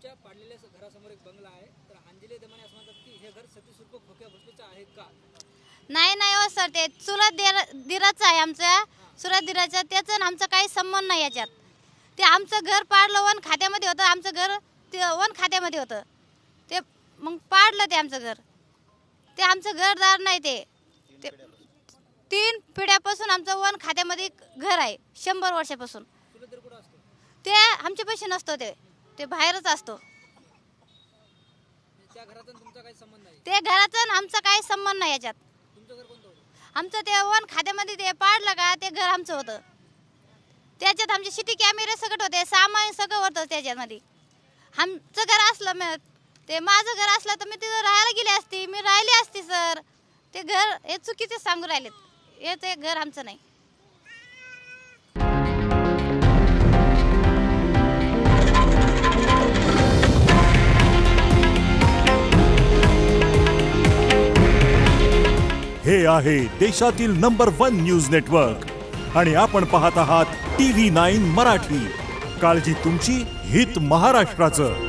तुमच्या पाडलेल्या घरासमोर एक बंगला आहे, तर अंजली दमाने असं म्हणतात की हे घर सतीश उर्फ खोक्या भोसलेचं आहे का? नाही नाही हो सर, ते चुलत दिराचं आहे आमच्या, चुलत दिराचं, त्याचं आमचं काही संबंध नाही याच्यात. ते आमचं घर पाडलं वन खात्यामध्ये होतं, आमचं घर ते वन खात्यामध्ये होतं, ते मग पाडलं ते आमचं घर. ते आमचं घरदार नाही, ते 3 पिढ्यापासून आमचं वन खात्यामध्ये घर आहे, 100 वर्षापासून. ते आमच्या पैसे नसतो, ते बाहेरच असतो. त्या घराचा तुमचा काही संबंध नाही? ते घराचा आमचा काही संबंध नाही याच्यात. तुमचं घर कोणतं होतं? आमचं ते वन खात्यामध्ये ते पाडलं का, ते घर आमचं होतं. त्याच्यात आमचे सिटी कॅमेरे सगळं होते, सामान सगळं होतं त्याच्यामध्ये. आमचं घर असलं, ते माझं घर असलं तर मी तिथं राहायला गेली असती, मी राहिली असती सर. ते घर हे चुकीचे सांगू राहिलेत, हे ते घर आमचं नाही. हे आहे देशातील नंबर 1 न्यूज नेटवर्क आणि आपण पाहत आहात TV9 मराठी. काळजी तुमची, हित महाराष्ट्राचं.